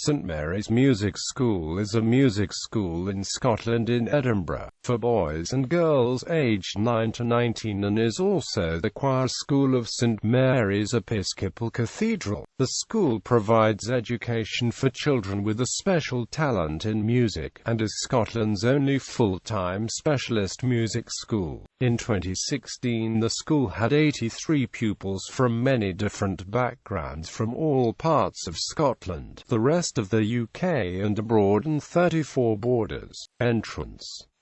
St Mary's Music School is a music school in Scotland in Edinburgh, for boys and girls aged 9 to 19 and is also the choir school of St Mary's Episcopal Cathedral. The school provides education for children with a special talent in music, and is Scotland's only full-time specialist music school. In 2016 the school had 83 pupils from many different backgrounds from all parts of Scotland, the rest of the UK and abroad, and 34 boarders.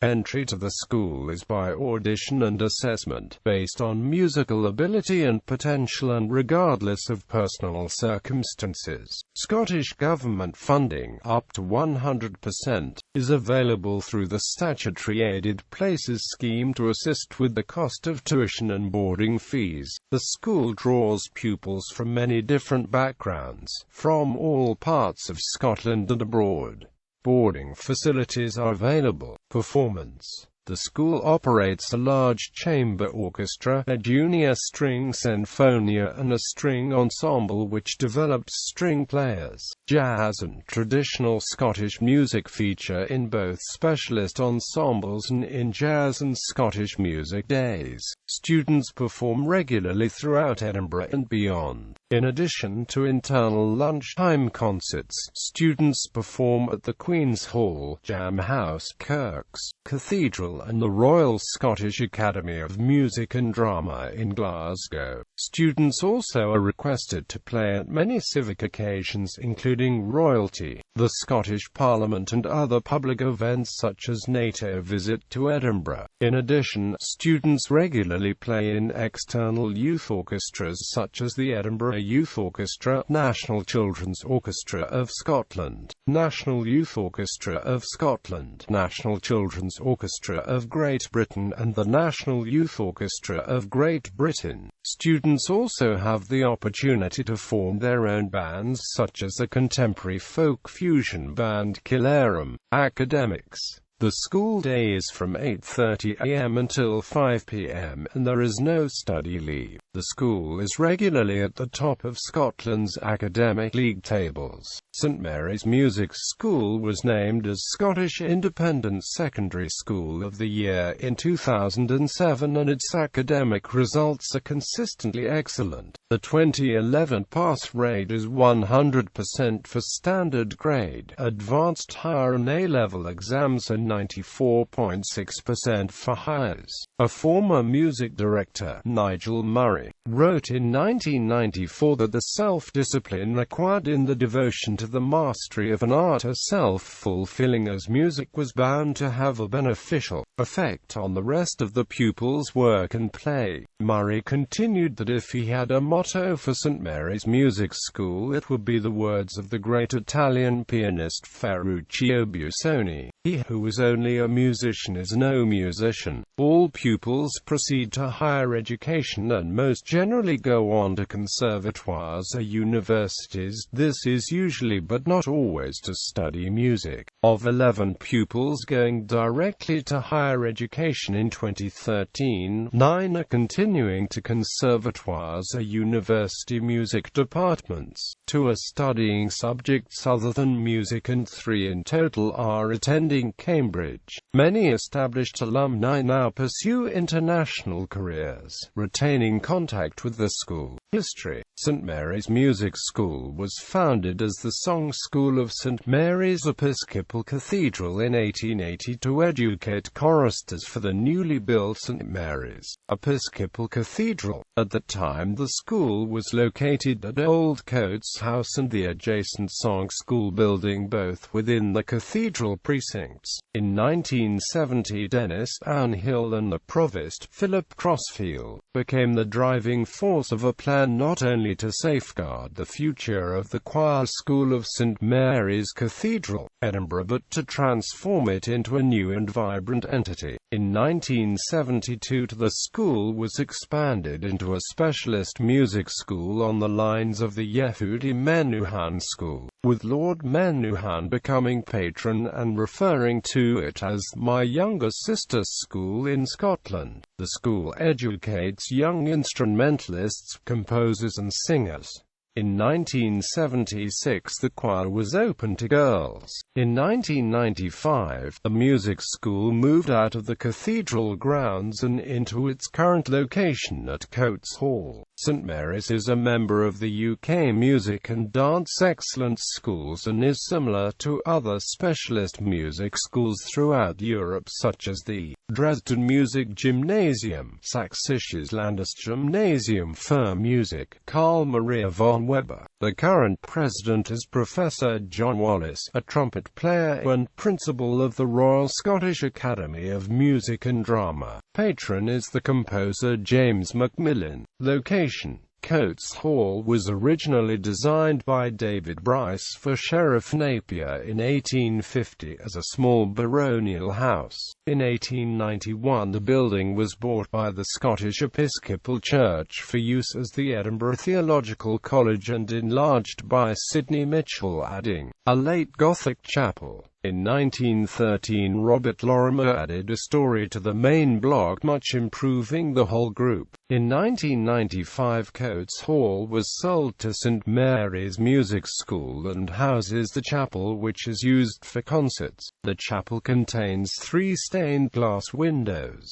Entry to the school is by audition and assessment, based on musical ability and potential and regardless of personal circumstances. Scottish Government funding, up to 100%, is available through the Statutory Aided Places Scheme to assist with the cost of tuition and boarding fees. The school draws pupils from many different backgrounds, from all parts of Scotland and abroad. Boarding facilities are available. Performance. The school operates a large chamber orchestra, a junior string sinfonia and a string ensemble which develops string players. Jazz and traditional Scottish music feature in both specialist ensembles and in jazz and Scottish music days. Students perform regularly throughout Edinburgh and beyond. In addition to internal lunchtime concerts, students perform at the Queen's Hall, Jam House, Kirk's Cathedral and the Royal Scottish Academy of Music and Drama in Glasgow. Students also are requested to play at many civic occasions including royalty, the Scottish Parliament and other public events such as NATO Visit to Edinburgh. In addition, students regularly play in external youth orchestras such as the Edinburgh Youth Orchestra, National Children's Orchestra of Scotland, National Youth Orchestra of Scotland, National Children's Orchestra of Great Britain and the National Youth Orchestra of Great Britain. Students also have the opportunity to form their own bands such as the contemporary folk fusion band Killarum. Academics. The school day is from 8:30 a.m. until 5 p.m. and there is no study leave. The school is regularly at the top of Scotland's academic league tables. St Mary's Music School was named as Scottish Independent Secondary School of the Year in 2007 and its academic results are consistently excellent. The 2011 pass rate is 100% for standard grade, advanced higher and A-level exams and 94.6% for highers. A former music director, Nigel Murray, wrote in 1994 that the self-discipline required in the devotion to the mastery of an art as self-fulfilling as music was bound to have a beneficial effect on the rest of the pupils' work and play. Murray continued that if he had a motto for St Mary's Music School it would be the words of the great Italian pianist Ferruccio Busoni: "He who was only a musician is no musician." All pupils proceed to higher education and most generally go on to conservatoires or universities. This is usually but not always to study music. Of 11 pupils going directly to higher education in 2013, 9 are continuing to conservatoires or university music departments. 2 are studying subjects other than music and 3 in total are attending Cambridge. Many established alumni now pursue international careers, retaining contact with the school. History. St Mary's Music School was founded as the Song School of St Mary's Episcopal Cathedral in 1880 to educate choristers for the newly built St Mary's Episcopal Cathedral. At the time the school was located at Old Coates House and the adjacent Song School building, both within the cathedral precincts. In 1970 Dennis Downhill and the Provost, Philip Crossfield, became the driving force of a plan not only to safeguard the future of the choir school of St Mary's Cathedral, Edinburgh, but to transform it into a new and vibrant entity. In 1972 the school was expanded into a specialist music school on the lines of the Yehudi Menuhin School, with Lord Menuhin becoming patron and referring to it as "my younger sister's school in Scotland." The school educates young instrumentalists, composers and singers. In 1976 the choir was open to girls. In 1995, the music school moved out of the cathedral grounds and into its current location at Coates Hall. St Mary's is a member of the UK Music and Dance Excellence Schools and is similar to other specialist music schools throughout Europe such as the Dresden Music Gymnasium, Sächsisches Landesgymnasium für Musik, Carl Maria von Weber. The current president is Professor John Wallace, a trumpet player and principal of the Royal Scottish Academy of Music and Drama. Patron is the composer James Macmillan. Location: Coates Hall was originally designed by David Bryce for Sheriff Napier in 1850 as a small baronial house. In 1891 the building was bought by the Scottish Episcopal Church for use as the Edinburgh Theological College and enlarged by Sidney Mitchell, adding a late Gothic chapel. In 1913 Robert Lorimer added a story to the main block, much improving the whole group. In 1995 Coates Hall was sold to St Mary's Music School and houses the chapel, which is used for concerts. The chapel contains 3 stained glass windows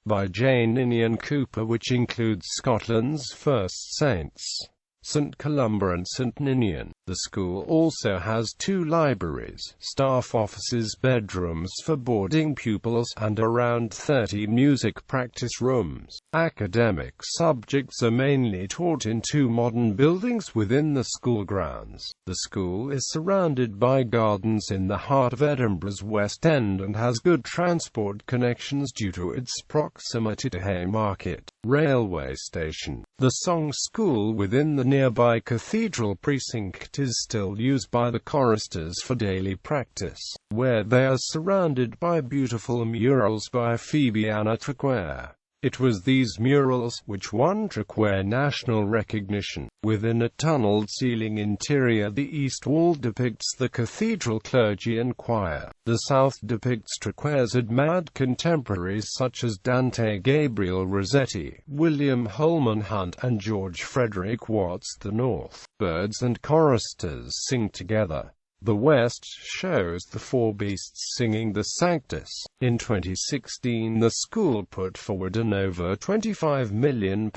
by Jane Ninian Cooper, which includes Scotland's first saints, St Columba and St Ninian. The school also has 2 libraries, staff offices, bedrooms for boarding pupils, and around 30 music practice rooms. Academic subjects are mainly taught in 2 modern buildings within the school grounds. The school is surrounded by gardens in the heart of Edinburgh's West End and has good transport connections due to its proximity to Haymarket railway station. The song school within the nearby Cathedral precinct is still used by the choristers for daily practice, where they are surrounded by beautiful murals by Phoebe Anna Traquair. It was these murals which won Traquair national recognition. Within a tunneled ceiling interior, the east wall depicts the cathedral clergy and choir. The south depicts Traquair's admired contemporaries such as Dante Gabriel Rossetti, William Holman Hunt, and George Frederick Watts. The north, birds and choristers sing together. The west shows the 4 beasts singing the Sanctus. In 2016 the school put forward an over £25 million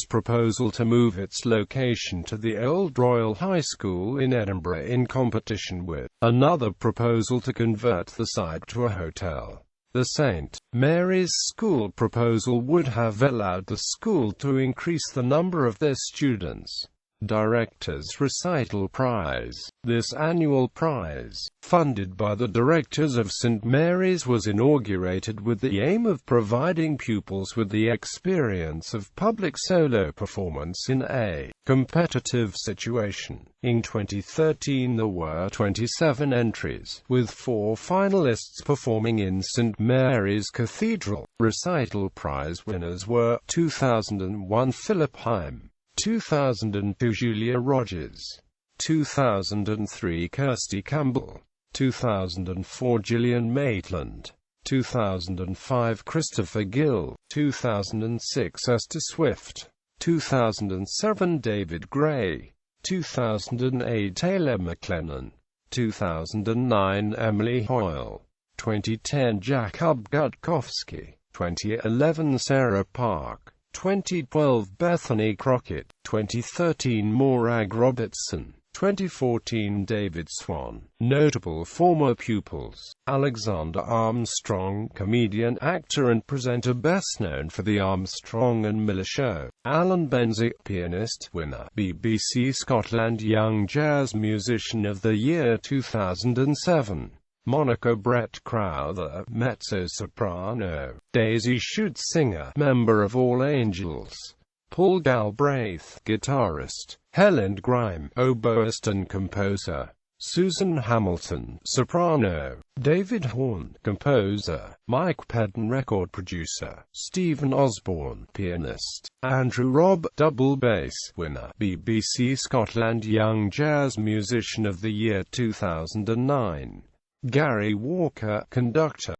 proposal to move its location to the old Royal High School in Edinburgh in competition with another proposal to convert the site to a hotel. The St Mary's School proposal would have allowed the school to increase the number of their students. Directors' Recital Prize. This annual prize, funded by the directors of St Mary's, was inaugurated with the aim of providing pupils with the experience of public solo performance in a competitive situation. In 2013 there were 27 entries, with 4 finalists performing in St Mary's Cathedral. Recital Prize winners were 2001 Philip Heim, 2002 Julia Rogers, 2003 Kirsty Campbell, 2004 Gillian Maitland, 2005 Christopher Gill, 2006 Esther Swift, 2007 David Gray, 2008 Taylor McLennan, 2009 Emily Hoyle, 2010 Jakub Gutkowski, 2011 Sarah Park, 2012 Bethany Crockett, 2013 Morag Robertson, 2014 David Swan. Notable former pupils: Alexander Armstrong, comedian, actor and presenter best known for The Armstrong and Miller Show. Alan Benzie, pianist, winner, BBC Scotland Young Jazz Musician of the Year 2007. Monica Brett Crowther, mezzo-soprano. Daisy Shute, singer, member of All Angels. Paul Galbraith, guitarist. Helen Grime, oboist and composer. Susan Hamilton, soprano. David Horn, composer. Mike Pedden, record producer. Stephen Osborne, pianist. Andrew Robb, double bass, winner, BBC Scotland Young Jazz Musician of the Year 2009. Gary Walker, conductor.